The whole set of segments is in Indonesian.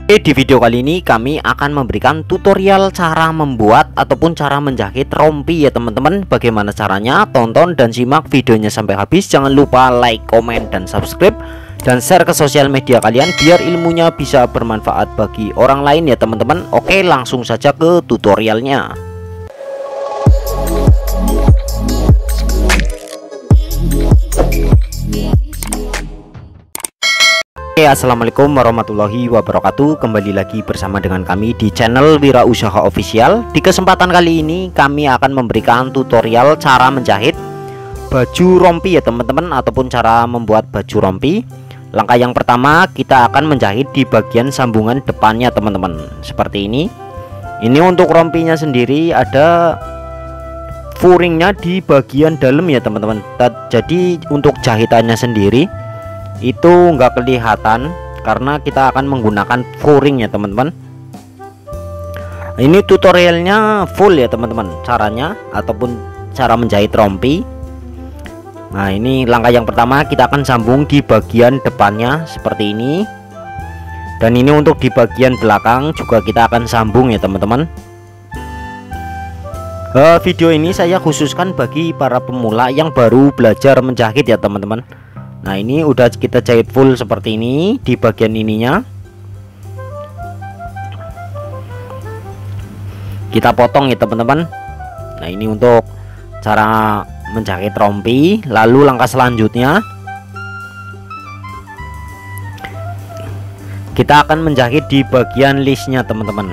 Di video kali ini kami akan memberikan tutorial cara membuat ataupun cara menjahit rompi ya teman-teman. Bagaimana caranya? Tonton dan simak videonya sampai habis. Jangan lupa like, komen, dan subscribe, dan share ke sosial media kalian biar ilmunya bisa bermanfaat bagi orang lain ya teman-teman. Oke, langsung saja ke tutorialnya. Assalamualaikum warahmatullahi wabarakatuh. Kembali lagi bersama dengan kami di channel Wirausaha Official. Di kesempatan kali ini kami akan memberikan tutorial cara menjahit baju rompi ya teman-teman, ataupun cara membuat baju rompi. Langkah yang pertama, kita akan menjahit di bagian sambungan depannya teman-teman, seperti ini. Ini untuk rompinya sendiri ada furingnya di bagian dalam ya teman-teman. Jadi untuk jahitannya sendiri itu nggak kelihatan karena kita akan menggunakan furing ya teman-teman. Ini tutorialnya full ya teman-teman, caranya ataupun cara menjahit rompi. Nah, ini langkah yang pertama, kita akan sambung di bagian depannya seperti ini, dan ini untuk di bagian belakang juga kita akan sambung ya teman-teman. Video ini saya khususkan bagi para pemula yang baru belajar menjahit ya teman-teman. Nah, ini udah kita jahit full seperti ini di bagian ininya. Kita potong ya teman-teman. Nah, ini untuk cara menjahit rompi. Lalu langkah selanjutnya, kita akan menjahit di bagian listnya teman-teman.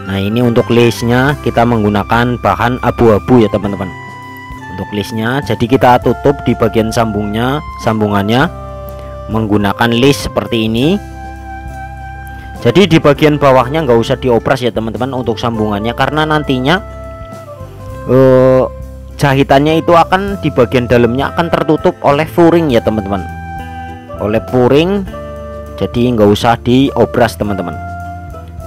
Nah, ini untuk listnya kita menggunakan bahan abu-abu ya teman-teman. Untuk listnya, jadi kita tutup di bagian sambungannya menggunakan list seperti ini. Jadi di bagian bawahnya nggak usah diopras ya teman-teman untuk sambungannya, karena nantinya jahitannya itu akan di bagian dalamnya akan tertutup oleh furing ya teman-teman, oleh furing. Jadi nggak usah diopras teman-teman.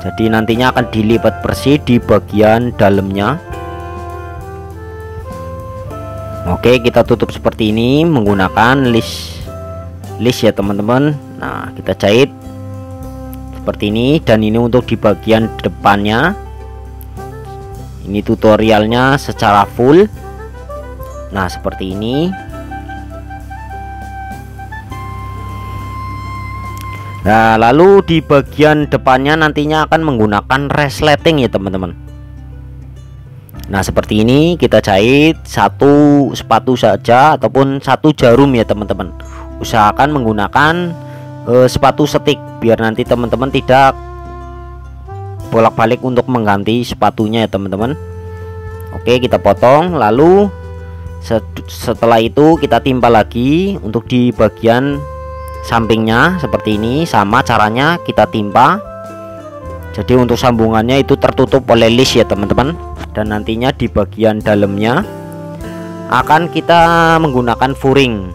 Jadi nantinya akan dilipat bersih di bagian dalamnya. Oke, kita tutup seperti ini menggunakan list ya teman-teman. Nah, kita jahit seperti ini, dan ini untuk di bagian depannya. Ini tutorialnya secara full. Nah, seperti ini. Nah, lalu di bagian depannya nantinya akan menggunakan resleting ya teman-teman. Nah, seperti ini kita jahit satu sepatu saja ataupun satu jarum ya teman-teman. Usahakan menggunakan sepatu setik biar nanti teman-teman tidak bolak-balik untuk mengganti sepatunya ya teman-teman. Oke, kita potong, lalu setelah itu kita timpa lagi untuk di bagian sampingnya seperti ini. Sama caranya kita timpa. Jadi untuk sambungannya itu tertutup oleh list ya teman-teman, dan nantinya di bagian dalamnya akan kita menggunakan furing.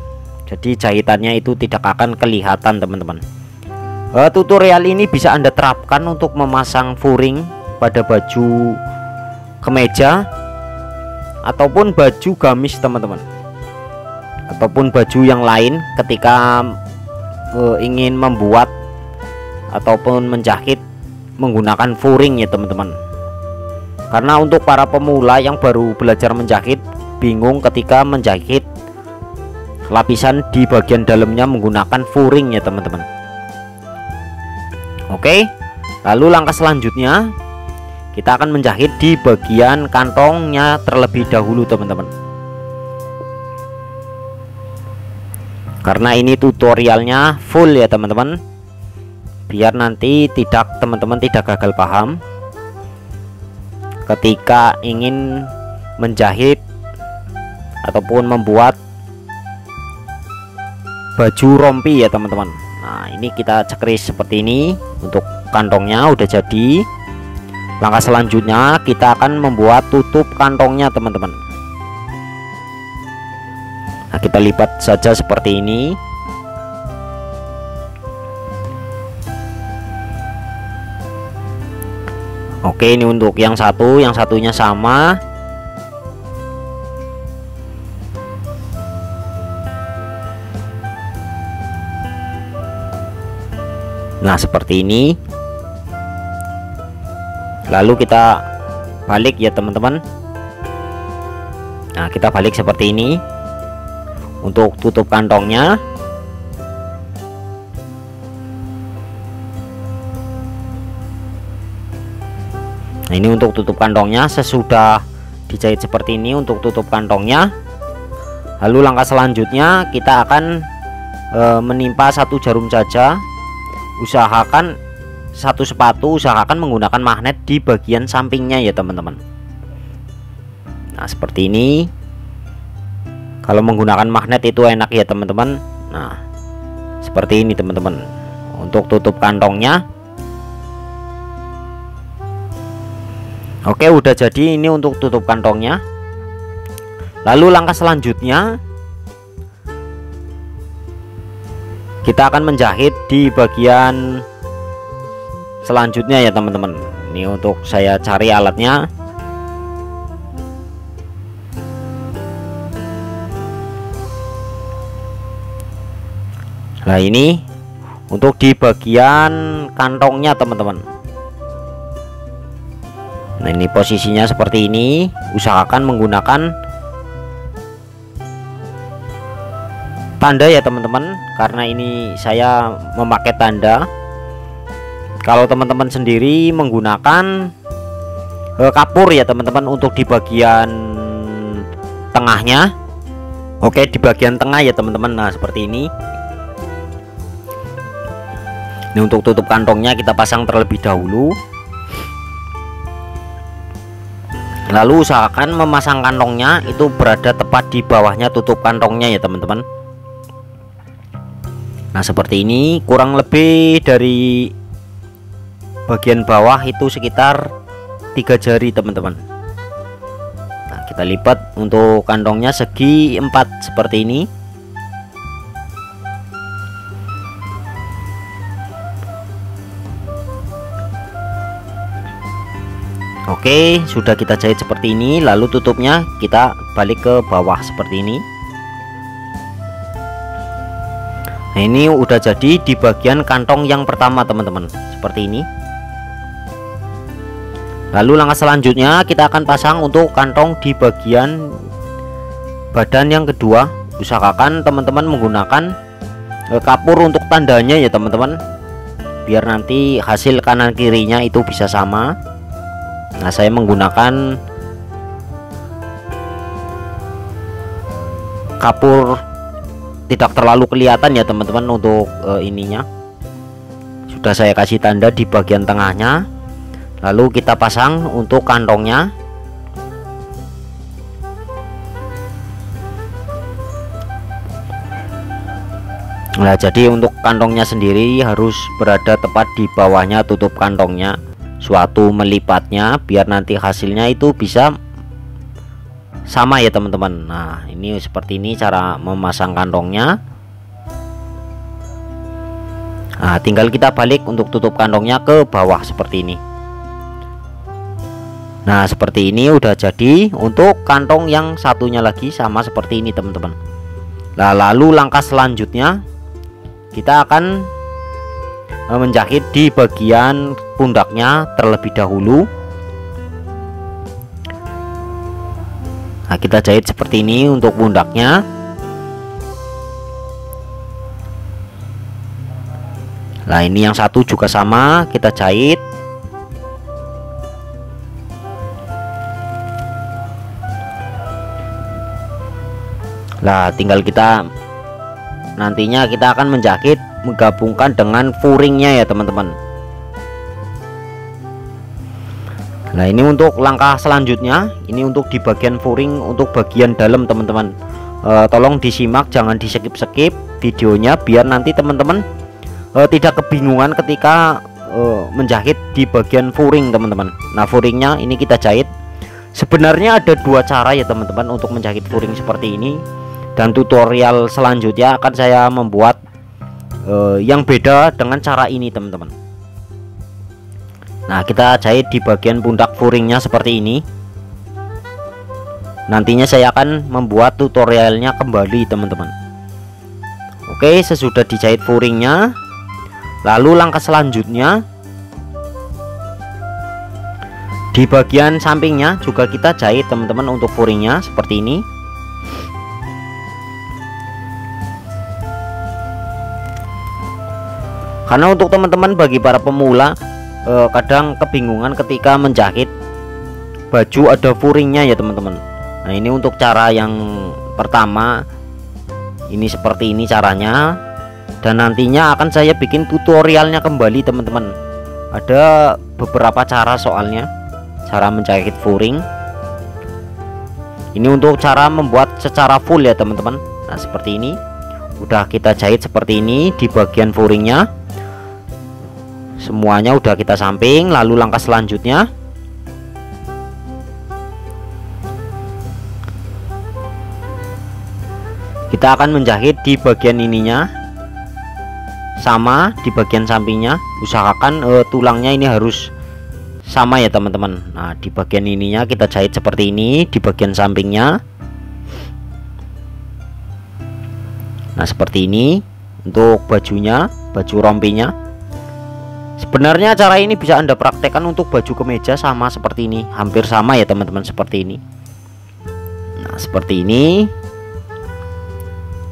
Jadi jahitannya itu tidak akan kelihatan teman-teman. Tutorial ini bisa Anda terapkan untuk memasang furing pada baju kemeja ataupun baju gamis teman-teman, ataupun baju yang lain ketika ingin membuat ataupun menjahit menggunakan furing ya teman-teman. Karena untuk para pemula yang baru belajar menjahit bingung ketika menjahit lapisan di bagian dalamnya menggunakan furing ya teman-teman. Oke, lalu langkah selanjutnya kita akan menjahit di bagian kantongnya terlebih dahulu teman-teman. Karena ini tutorialnya full ya teman-teman, biar nanti teman-teman tidak gagal paham ketika ingin menjahit ataupun membuat baju rompi ya teman-teman. Nah, ini kita cekris seperti ini. Untuk kantongnya udah jadi. Langkah selanjutnya kita akan membuat tutup kantongnya teman-teman. Nah, kita lipat saja seperti ini. Oke, ini untuk yang satunya sama. Nah seperti ini. Lalu kita balik ya teman-teman. Nah kita balik seperti ini untuk tutup kantongnya. Nah ini untuk tutup kantongnya. Sesudah dijahit seperti ini untuk tutup kantongnya, lalu langkah selanjutnya kita akan menimpa satu jarum saja. Usahakan satu sepatu, usahakan menggunakan magnet di bagian sampingnya ya teman-teman. Nah seperti ini. Kalau menggunakan magnet itu enak ya teman-teman. Nah seperti ini teman-teman untuk tutup kantongnya. Oke, udah jadi ini untuk tutup kantongnya. Lalu langkah selanjutnya kita akan menjahit di bagian selanjutnya ya teman-teman. Ini untuk saya cari alatnya. Nah ini untuk di bagian kantongnya teman-teman. Nah ini posisinya seperti ini. Usahakan menggunakan tanda ya teman-teman, karena ini saya memakai tanda. Kalau teman-teman sendiri menggunakan kapur ya teman-teman untuk di bagian tengahnya. Oke, di bagian tengah ya teman-teman. Nah seperti ini. Ini untuk tutup kantongnya kita pasang terlebih dahulu. Lalu usahakan memasang kantongnya itu berada tepat di bawahnya tutup kantongnya ya teman-teman. Nah seperti ini, kurang lebih dari bagian bawah itu sekitar 3 jari teman-teman. Nah kita lipat untuk kantongnya segi 4 seperti ini. Oke, sudah kita jahit seperti ini. Lalu tutupnya kita balik ke bawah seperti ini. Nah ini udah jadi di bagian kantong yang pertama teman-teman, seperti ini. Lalu langkah selanjutnya kita akan pasang untuk kantong di bagian badan yang kedua. Usahakan teman-teman menggunakan kapur untuk tandanya ya teman-teman, biar nanti hasil kanan kirinya itu bisa sama. Nah saya menggunakan kapur tidak terlalu kelihatan ya teman-teman untuk ininya. Sudah saya kasih tanda di bagian tengahnya. Lalu kita pasang untuk kantongnya. Nah jadi untuk kantongnya sendiri harus berada tepat di bawahnya tutup kantongnya, suatu melipatnya, biar nanti hasilnya itu bisa sama ya teman-teman. Nah ini seperti ini cara memasang kantongnya. Nah tinggal kita balik untuk tutup kantongnya ke bawah seperti ini. Nah seperti ini udah jadi untuk kantong yang satunya lagi, sama seperti ini teman-teman. Nah lalu langkah selanjutnya kita akan menjahit di bagian pundaknya terlebih dahulu. Nah kita jahit seperti ini untuk pundaknya. Nah ini yang satu juga sama, kita jahit. Nah tinggal kita nantinya kita akan menjahit menggabungkan dengan furingnya ya teman-teman. Nah ini untuk langkah selanjutnya, ini untuk di bagian furing untuk bagian dalam teman-teman. Tolong disimak, jangan di skip videonya, biar nanti teman-teman tidak kebingungan ketika menjahit di bagian furing teman-teman. Nah furingnya ini kita jahit. Sebenarnya ada dua cara ya teman-teman untuk menjahit furing seperti ini, dan tutorial selanjutnya akan saya membuat yang beda dengan cara ini teman-teman. Nah kita jahit di bagian pundak furingnya seperti ini. Nantinya saya akan membuat tutorialnya kembali teman-teman. Oke, sesudah dijahit furingnya, Lalu langkah selanjutnya, di bagian sampingnya juga kita jahit teman-teman untuk furingnya seperti ini. Karena untuk teman-teman bagi para pemula kadang kebingungan ketika menjahit baju ada furingnya ya teman-teman. Nah ini untuk cara yang pertama, ini seperti ini caranya, dan nantinya akan saya bikin tutorialnya kembali teman-teman. Ada beberapa cara soalnya, cara menjahit furing. Ini untuk cara membuat secara full ya teman-teman. Nah seperti ini, udah kita jahit seperti ini di bagian furingnya. Semuanya udah kita samping. Lalu langkah selanjutnya, kita akan menjahit di bagian ininya sama di bagian sampingnya. Usahakan tulangnya ini harus sama ya teman-teman. Nah di bagian ininya kita jahit seperti ini di bagian sampingnya. Nah seperti ini untuk bajunya, baju rompinya. Sebenarnya cara ini bisa Anda praktekkan untuk baju kemeja sama seperti ini, hampir sama ya teman-teman, seperti ini. Nah seperti ini.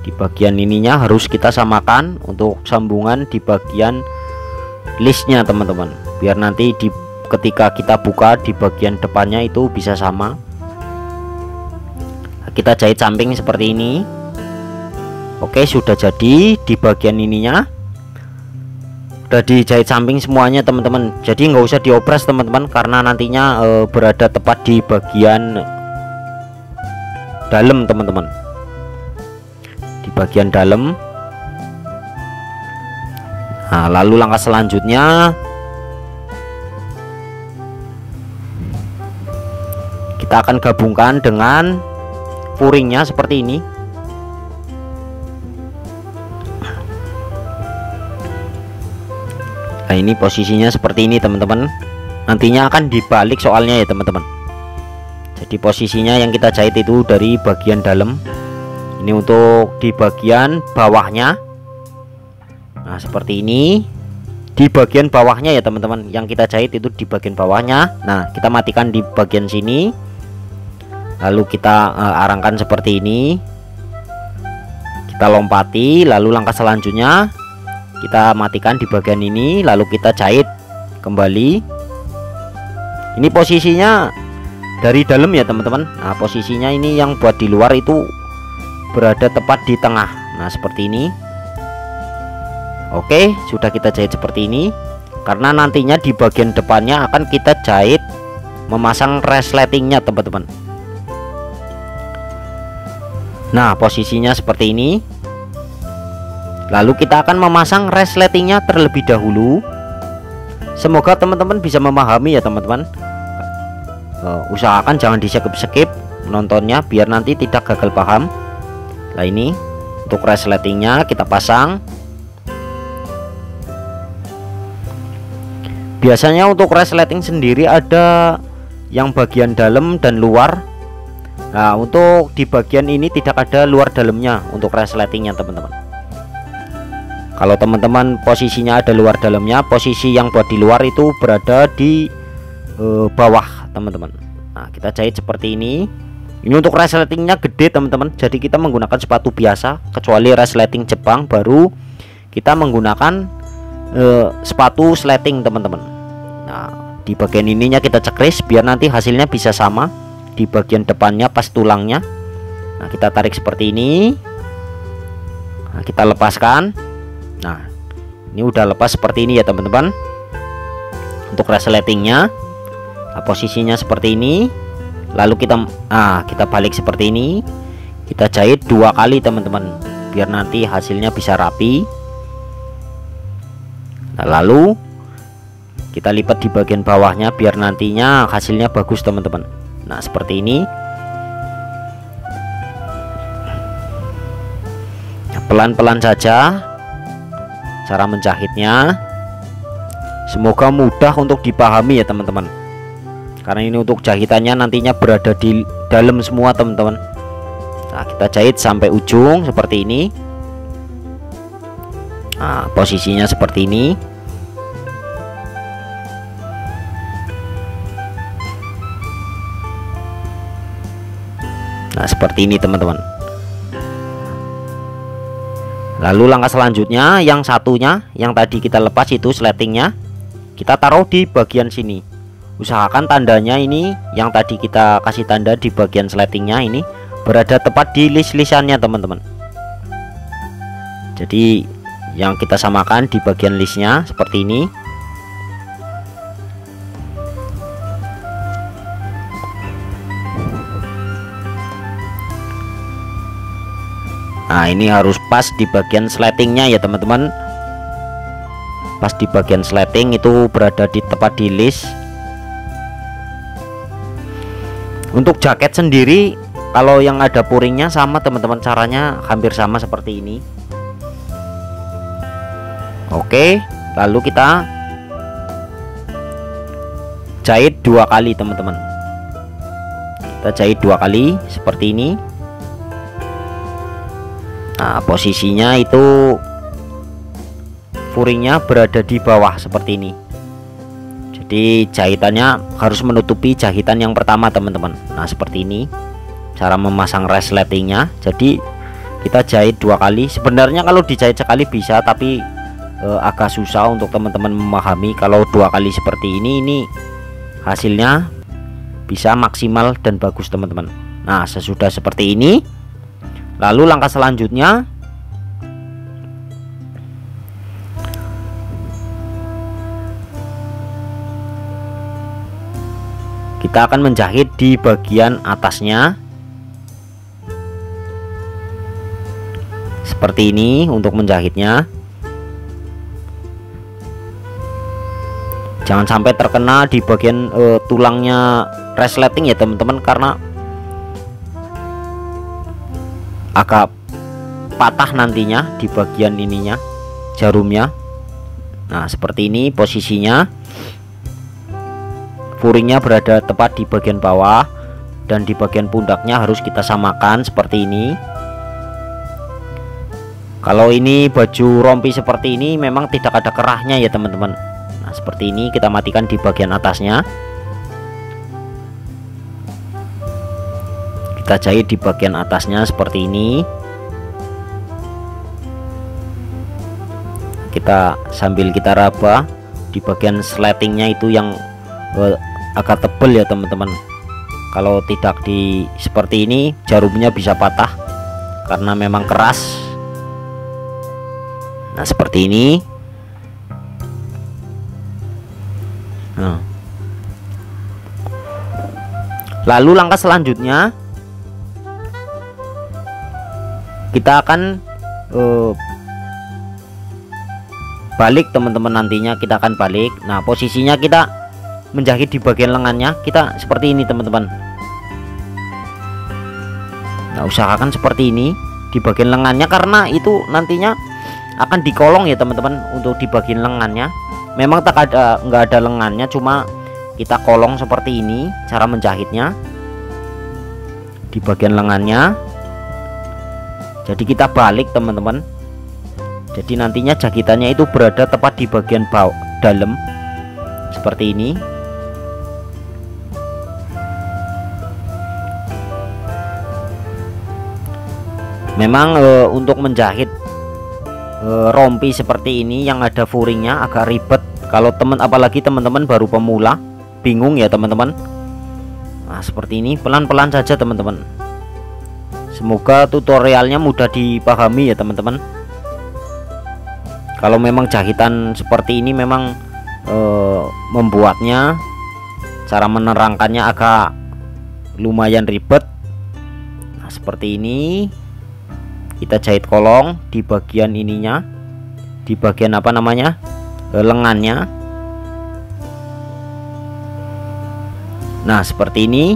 Di bagian ininya harus kita samakan untuk sambungan di bagian listnya teman-teman, biar nanti ketika kita buka di bagian depannya itu bisa sama. Kita jahit samping seperti ini. Oke, sudah jadi di bagian ininya. Udah dijahit samping semuanya teman-teman. Jadi nggak usah diopres teman-teman, karena nantinya berada tepat di bagian dalam teman-teman. Di bagian dalam. Nah lalu langkah selanjutnya, kita akan gabungkan dengan furingnya seperti ini. Nah ini posisinya seperti ini teman-teman. Nantinya akan dibalik soalnya ya teman-teman. Jadi posisinya yang kita jahit itu dari bagian dalam. Ini untuk di bagian bawahnya. Nah seperti ini. Di bagian bawahnya ya teman-teman, yang kita jahit itu di bagian bawahnya. Nah kita matikan di bagian sini. Lalu kita arangkan seperti ini. Kita lompati. Lalu langkah selanjutnya, kita matikan di bagian ini, lalu kita jahit kembali. Ini posisinya dari dalam ya teman-teman. Nah posisinya ini yang buat di luar itu berada tepat di tengah. Nah seperti ini. Oke, sudah kita jahit seperti ini. Karena nantinya di bagian depannya akan kita jahit memasang resletingnya teman-teman. Nah posisinya seperti ini. Lalu kita akan memasang resletingnya terlebih dahulu. Semoga teman-teman bisa memahami ya teman-teman. Usahakan jangan di skip menontonnya, biar nanti tidak gagal paham. Nah ini untuk resletingnya kita pasang. Biasanya untuk resleting sendiri ada yang bagian dalam dan luar. Nah untuk di bagian ini tidak ada luar dalamnya untuk resletingnya teman-teman. Kalau teman-teman posisinya ada luar dalamnya, posisi yang buat di luar itu berada di bawah teman-teman. Nah kita jahit seperti ini. Ini untuk resletingnya gede teman-teman, jadi kita menggunakan sepatu biasa. Kecuali resleting Jepang baru kita menggunakan sepatu sleting teman-teman. Nah di bagian ininya kita cekris biar nanti hasilnya bisa sama. Di bagian depannya pas tulangnya. Nah kita tarik seperti ini. Nah, kita lepaskan. Nah ini udah lepas seperti ini ya teman-teman. Untuk resletingnya. Nah, posisinya seperti ini. Lalu kita balik seperti ini. Kita jahit 2 kali teman-teman, biar nanti hasilnya bisa rapi. Nah, lalu kita lipat di bagian bawahnya biar nantinya hasilnya bagus teman-teman. Nah seperti ini. Pelan-pelan saja cara menjahitnya. Semoga mudah untuk dipahami ya teman-teman, karena ini untuk jahitannya nantinya berada di dalam semua teman-teman. Nah kita jahit sampai ujung seperti ini. Nah, posisinya seperti ini. Nah, seperti ini teman-teman. Lalu langkah selanjutnya, yang satunya yang tadi kita lepas itu sletingnya, kita taruh di bagian sini. Usahakan tandanya ini yang tadi kita kasih tanda di bagian sletingnya ini berada tepat di list-listannya teman-teman. Jadi yang kita samakan di bagian listnya seperti ini. Nah, ini harus pas di bagian sletingnya ya teman-teman. Pas di bagian sleting itu berada di tepat di list. Untuk jaket sendiri kalau yang ada puringnya sama teman-teman, caranya hampir sama seperti ini. Oke, lalu kita jahit 2 kali teman-teman. Kita jahit 2 kali seperti ini. Nah, posisinya itu furingnya berada di bawah seperti ini. Jadi jahitannya harus menutupi jahitan yang pertama teman-teman. Nah, seperti ini cara memasang resletingnya. Jadi kita jahit 2 kali. Sebenarnya kalau dijahit sekali bisa, tapi agak susah untuk teman-teman memahami. Kalau 2 kali seperti ini hasilnya bisa maksimal dan bagus teman-teman. Nah, sesudah seperti ini, lalu langkah selanjutnya kita akan menjahit di bagian atasnya seperti ini. Untuk menjahitnya jangan sampai terkena di bagian tulangnya resleting ya teman-teman, karena agak patah nantinya di bagian ininya, jarumnya. Nah, seperti ini posisinya. Furingnya berada tepat di bagian bawah dan di bagian pundaknya harus kita samakan seperti ini. Kalau ini baju rompi seperti ini memang tidak ada kerahnya ya teman-teman. Nah, seperti ini kita matikan di bagian atasnya. Kita jahit di bagian atasnya seperti ini. Kita sambil kita raba di bagian sletingnya itu yang agak tebal ya teman-teman. Kalau tidak di seperti ini jarumnya bisa patah karena memang keras. Nah, seperti ini. Nah. Lalu langkah selanjutnya kita akan balik teman-teman, nantinya kita akan balik. Nah, posisinya kita menjahit di bagian lengannya kita seperti ini teman-teman. Nah, usahakan seperti ini di bagian lengannya karena itu nantinya akan dikolong ya teman-teman. Untuk di bagian lengannya memang nggak ada lengannya, cuma kita kolong seperti ini cara menjahitnya di bagian lengannya. Jadi kita balik teman-teman. Jadi nantinya jahitannya itu berada tepat di bagian bawah dalam seperti ini. Memang untuk menjahit rompi seperti ini yang ada furingnya agak ribet kalau apalagi teman-teman baru pemula, bingung ya teman-teman. Nah, seperti ini pelan-pelan saja teman-teman. Semoga tutorialnya mudah dipahami ya teman-teman. Kalau memang jahitan seperti ini memang membuatnya cara menerangkannya agak lumayan ribet. Nah, seperti ini kita jahit kolong di bagian ininya, di bagian apa namanya lengannya. Nah, seperti ini.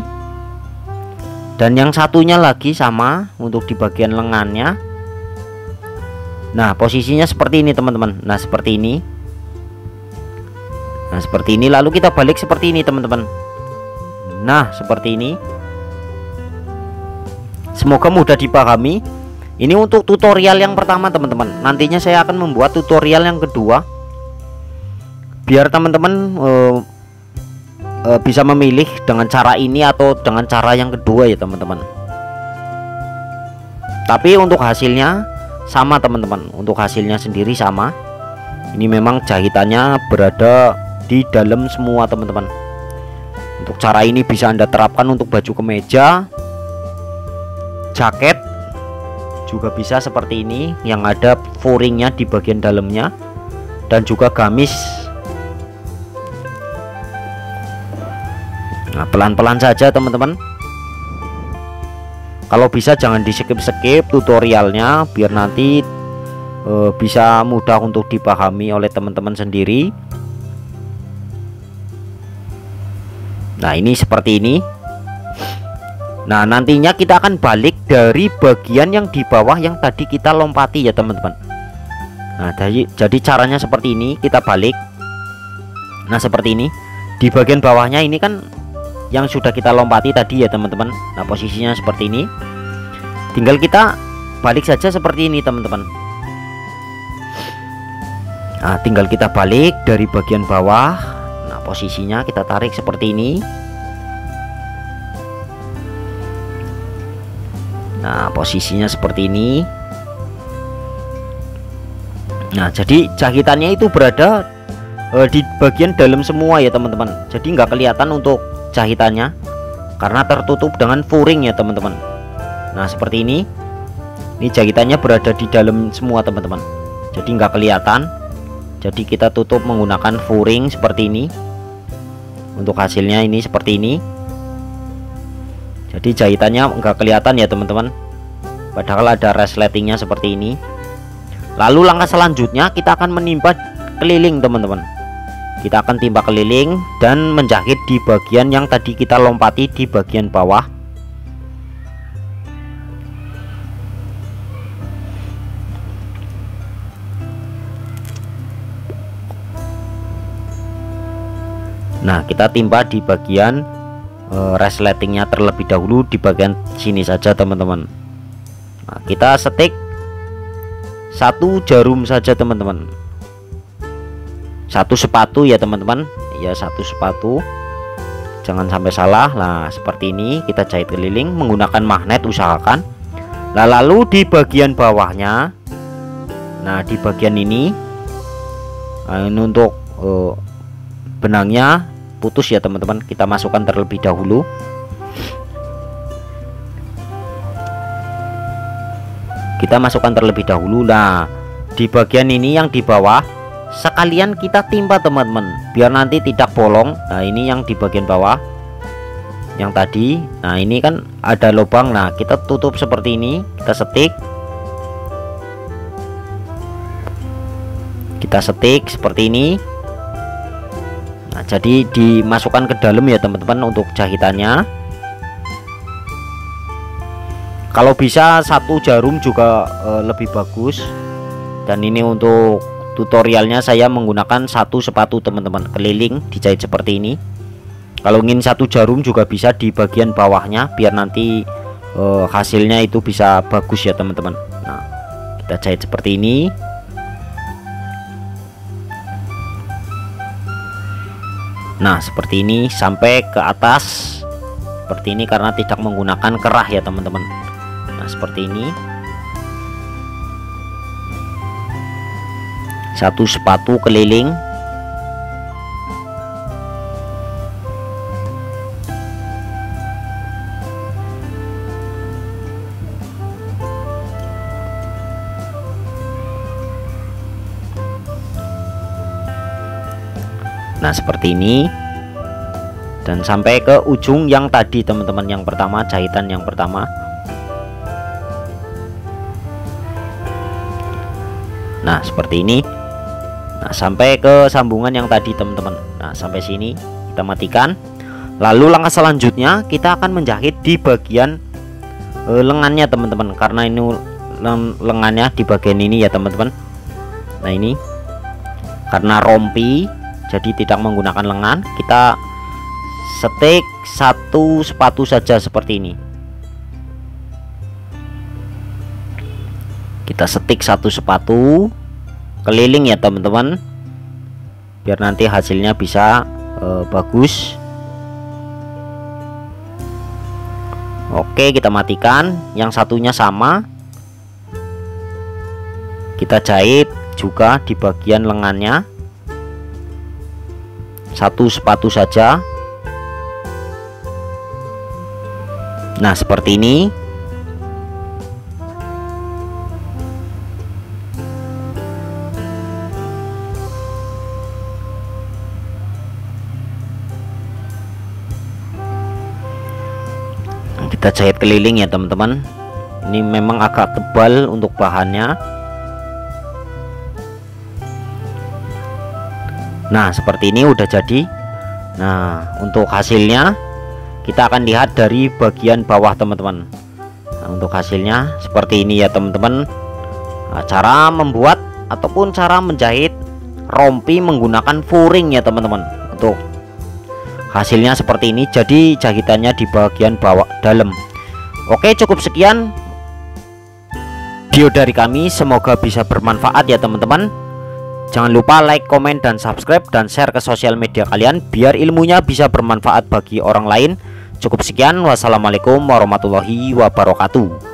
Dan yang satunya lagi sama untuk di bagian lengannya. Nah, posisinya seperti ini teman-teman. Nah, seperti ini. Nah, seperti ini. Lalu kita balik seperti ini teman-teman. Nah, seperti ini. Semoga mudah dipahami. Ini untuk tutorial yang pertama teman-teman. Nantinya saya akan membuat tutorial yang kedua, biar teman-teman bisa memilih dengan cara ini atau dengan cara yang kedua ya teman-teman. Tapi untuk hasilnya sama teman-teman, untuk hasilnya sendiri sama. Ini memang jahitannya berada di dalam semua teman-teman. Untuk cara ini bisa Anda terapkan untuk baju kemeja, jaket juga bisa seperti ini, yang ada furingnya di bagian dalamnya, dan juga gamis. Nah, pelan-pelan saja teman-teman. Kalau bisa jangan di skip tutorialnya, biar nanti bisa mudah untuk dipahami oleh teman-teman sendiri. Nah, ini seperti ini. Nah, nantinya kita akan balik dari bagian yang di bawah yang tadi kita lompati ya teman-teman. Nah, jadi caranya seperti ini, kita balik. Nah, seperti ini. Di bagian bawahnya ini kan yang sudah kita lompati tadi ya teman-teman. Nah, posisinya seperti ini. Tinggal kita balik saja seperti ini teman-teman. Nah, tinggal kita balik dari bagian bawah. Nah, posisinya kita tarik seperti ini. Nah, posisinya seperti ini. Nah, jadi jahitannya itu berada di bagian dalam semua ya teman-teman. Jadi nggak kelihatan untuk jahitannya karena tertutup dengan furing ya teman-teman. Nah, seperti ini. Ini jahitannya berada di dalam semua teman-teman. Jadi nggak kelihatan. Jadi kita tutup menggunakan furing seperti ini. Untuk hasilnya ini seperti ini. Jadi jahitannya nggak kelihatan ya teman-teman. Padahal ada resletingnya seperti ini. Lalu langkah selanjutnya kita akan menimpa keliling teman-teman. Kita akan timpa keliling dan menjahit di bagian yang tadi kita lompati di bagian bawah. Nah, kita timpa di bagian resletingnya terlebih dahulu, di bagian sini saja teman-teman. Nah, kita setik satu jarum saja teman-teman, satu sepatu ya teman-teman, ya satu sepatu, jangan sampai salah. Nah, seperti ini kita jahit keliling menggunakan magnet, usahakan. Nah, lalu di bagian bawahnya, nah di bagian ini, nah, ini untuk benangnya putus ya teman-teman, kita masukkan terlebih dahulu. Kita masukkan terlebih dahulu. Nah, di bagian ini yang di bawah sekalian kita timpa teman-teman, biar nanti tidak bolong. Nah, ini yang di bagian bawah yang tadi. Nah, ini kan ada lubang. Nah, kita tutup seperti ini, kita setik. Kita setik seperti ini. Nah, jadi dimasukkan ke dalam ya teman-teman untuk jahitannya. Kalau bisa satu jarum juga lebih bagus. Dan ini untuk tutorialnya saya menggunakan satu sepatu teman-teman, keliling dijahit seperti ini. Kalau ingin satu jarum juga bisa di bagian bawahnya, biar nanti hasilnya itu bisa bagus ya teman-teman. Nah, kita jahit seperti ini. Nah, seperti ini sampai ke atas seperti ini, karena tidak menggunakan kerah ya teman-teman. Nah, seperti ini satu sepatu keliling. Nah, seperti ini, dan sampai ke ujung yang tadi teman-teman, yang pertama, jahitan yang pertama. Nah, seperti ini. Nah, sampai ke sambungan yang tadi teman-teman. Nah, sampai sini kita matikan. Lalu langkah selanjutnya kita akan menjahit di bagian lengannya teman-teman, karena ini lengannya di bagian ini ya teman-teman. Nah, ini karena rompi jadi tidak menggunakan lengan, kita setik satu sepatu saja seperti ini. kita setik satu sepatu keliling ya teman-teman, biar nanti hasilnya bisa bagus. Oke, kita matikan. Yang satunya sama, kita jahit juga di bagian lengannya, satu sepatu saja. Nah seperti ini. Kita jahit keliling ya teman-teman. Ini memang agak tebal untuk bahannya. Nah seperti ini udah jadi. Nah untuk hasilnya kita akan lihat dari bagian bawah teman-teman. Nah, untuk hasilnya seperti ini ya teman-teman. Nah, cara membuat ataupun cara menjahit rompi menggunakan furing ya teman-teman. Untuk hasilnya seperti ini, jadi jahitannya di bagian bawah dalam. Oke, cukup sekian video dari kami, semoga bisa bermanfaat ya teman-teman. Jangan lupa like, komen, dan subscribe, dan share ke sosial media kalian biar ilmunya bisa bermanfaat bagi orang lain. Cukup sekian, wassalamualaikum warahmatullahi wabarakatuh.